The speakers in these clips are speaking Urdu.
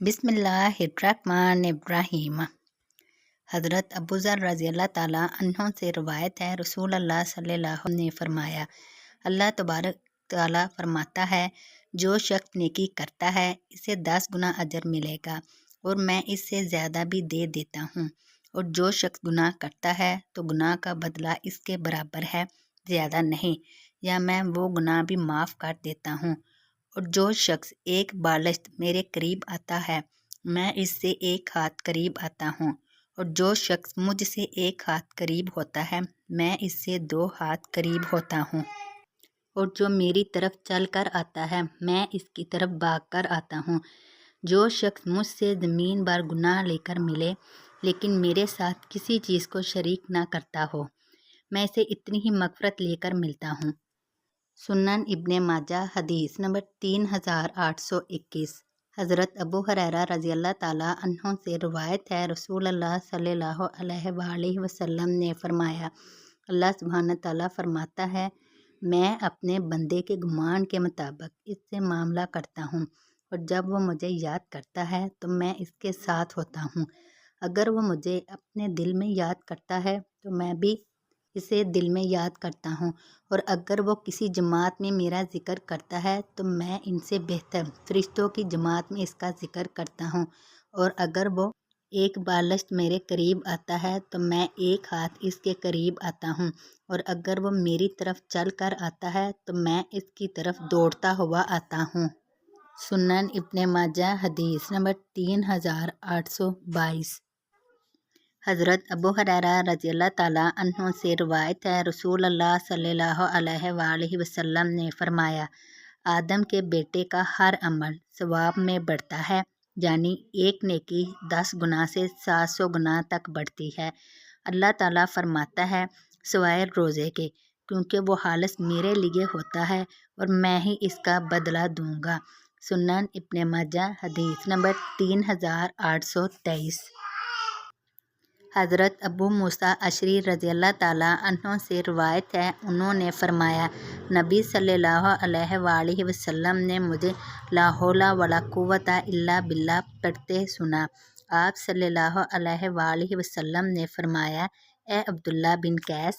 بسم اللہ الرحمن الرحیم۔ حضرت ابو ذر رضی اللہ تعالیٰ عنہ سے روایت ہے، رسول اللہ صلی اللہ علیہ وسلم نے فرمایا، اللہ تبارک تعالیٰ فرماتا ہے، جو شخص نیکی کرتا ہے اسے 10 گنا اجر ملے گا اور میں اس سے زیادہ بھی دے دیتا ہوں، اور جو شخص گناہ کرتا ہے تو گناہ کا بدلہ اس کے برابر ہے، زیادہ نہیں، یا میں وہ گناہ بھی معاف کر دیتا ہوں۔ اور جو شخص ایک بالشت میرے قریب آتا ہے میں اس سے 1 ہاتھ قریب آتا ہوں، اور جو شخص مجھ سے 1 ہاتھ قریب ہوتا ہے میں اس سے 2 ہاتھ قریب ہوتا ہوں، اور جو میری طرف چل کر آتا ہے میں اس کی طرف بھاگ کر آتا ہوں۔ جو شخص مجھ سے زمین بھر گناہ لے کر ملے لیکن میرے ساتھ کسی چیز کو شریک نہ کرتا ہو، میں اسے اتنی ہی مغفرت لے کر ملتا ہوں۔ سنن ابن ماجہ حدیث نمبر 3821۔ حضرت ابو ہریرہ رضی اللہ تعالیٰ عنہ سے روایت ہے، رسول اللہ صلی اللہ علیہ وآلہ وسلم نے فرمایا، اللہ سبحانہ تعالیٰ فرماتا ہے، میں اپنے بندے کے گمان کے مطابق اس سے معاملہ کرتا ہوں، اور جب وہ مجھے یاد کرتا ہے تو میں اس کے ساتھ ہوتا ہوں۔ اگر وہ مجھے اپنے دل میں یاد کرتا ہے تو میں بھی اسے دل میں یاد کرتا ہوں، اور اگر وہ کسی جماعت میں میرا ذکر کرتا ہے تو میں ان سے بہتر فرشتوں کی جماعت میں اس کا ذکر کرتا ہوں، اور اگر وہ ایک بالشت میرے قریب آتا ہے تو میں 1 ہاتھ اس کے قریب آتا ہوں، اور اگر وہ میری طرف چل کر آتا ہے تو میں اس کی طرف دوڑتا ہوا آتا ہوں۔ سنن ابن ماجہ حدیث نمبر 3822۔ حضرت ابو ہریرہ رضی اللہ تعالیٰ عنہ سے روایت ہے، رسول اللہ صلی اللہ علیہ وآلہ وسلم نے فرمایا، آدم کے بیٹے کا ہر عمل ثواب میں بڑھتا ہے، یعنی ایک نیکی 10 گنا سے 700 گنا تک بڑھتی ہے۔ اللہ تعالیٰ فرماتا ہے، سوائے روزے کے، کیونکہ وہ خالص میرے لیے ہوتا ہے اور میں ہی اس کا بدلہ دوں گا۔ سنن ابن ماجہ حدیث نمبر 3823۔ حضرت ابو موسیٰ اشعری رضی اللہ تعالیٰ عنہ سے روایت ہے، انہوں نے فرمایا، نبی صلی اللہ علیہ وآلہ وسلم نے مجھے لا حول ولا قوۃ الا باللہ پڑھتے سنا۔ آپ صلی اللہ علیہ وآلہ وسلم نے فرمایا، اے عبداللہ بن قیس،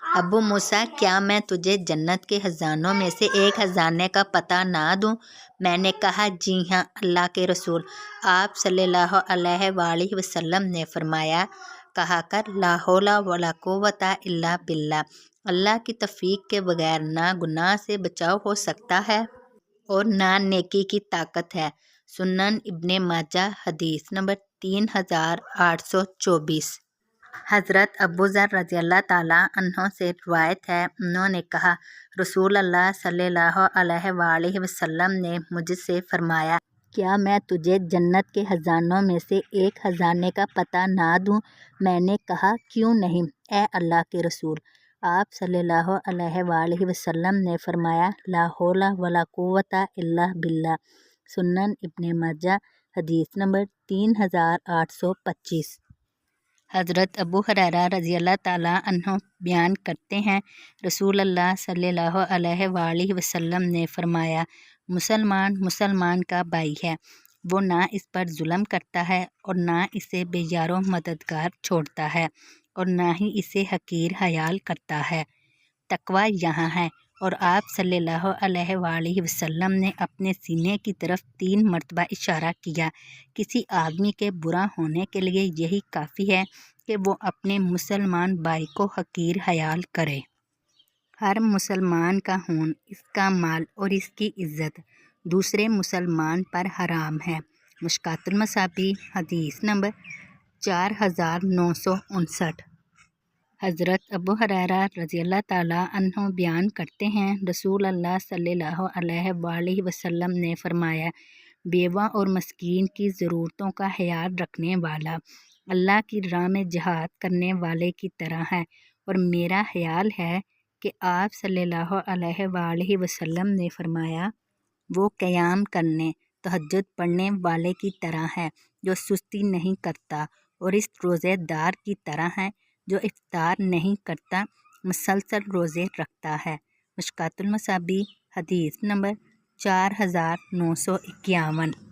ابو موسیٰ، کیا میں تجھے جنت کے خزانوں میں سے ایک خزانے کا پتہ نہ دوں؟ میں نے کہا، جی ہاں اللہ کے رسول۔ آپ صلی اللہ علیہ وآلہ وسلم نے فرمایا، کہا کر لا حول ولا قوۃ الا باللہ، اللہ کی توفیق کے بغیر نہ گناہ سے بچاؤ ہو سکتا ہے اور نہ نیکی کی طاقت ہے۔ سنن ابن ماجہ حدیث نمبر 3824۔ حضرت ابو ذر رضی اللہ تعالیٰ عنہ سے روایت ہے، انہوں نے کہا، رسول اللہ صلی اللہ علیہ وآلہ وسلم نے مجھ سے فرمایا، کیا میں تجھے جنت کے خزانوں میں سے ایک خزانے کا پتہ نہ دوں؟ میں نے کہا، کیوں نہیں اے اللہ کے رسول؟ آپ صلی اللہ علیہ وآلہ وسلم نے فرمایا، لا حول ولا قوۃ الا باللہ۔ سنن ابن ماجہ حدیث نمبر 3825۔ حضرت ابو ہریرہ رضی اللہ تعالیٰ عنہ بیان کرتے ہیں، رسول اللہ صلی اللہ علیہ وآلہ وسلم نے فرمایا، مسلمان کا بھائی ہے، وہ نہ اس پر ظلم کرتا ہے اور نہ اسے بے یار و مددگار چھوڑتا ہے، اور نہ ہی اسے حقیر خیال کرتا ہے۔ تقویٰ یہاں ہے، اور آپ صلی اللہ علیہ وآلہ وسلم نے اپنے سینے کی طرف 3 مرتبہ اشارہ کیا۔ کسی آدمی کے برا ہونے کے لیے یہی کافی ہے کہ وہ اپنے مسلمان بھائی کو حقیر خیال کرے۔ ہر مسلمان کا خون، اس کا مال اور اس کی عزت دوسرے مسلمان پر حرام ہے۔ مشکوٰۃ المصابیح حدیث نمبر 4959۔ حضرت ابو ہریرہ رضی اللہ تعالیٰ عنہ بیان کرتے ہیں، رسول اللہ صلی اللہ علیہ وآلہ وسلم نے فرمایا، بیوہ اور مسکین کی ضرورتوں کا خیال رکھنے والا اللہ کی راہ میں جہاد کرنے والے کی طرح ہے، اور میرا خیال ہے کہ آپ صلی اللہ علیہ وآلہ وسلم نے فرمایا، وہ قیام کرنے، تہجد پڑھنے والے کی طرح ہے جو سستی نہیں کرتا، اور اس روزے دار کی طرح ہے جو افطار نہیں کرتا، مسلسل روزے رکھتا ہے۔ مشکوٰۃ المصابیح حدیث نمبر 4951۔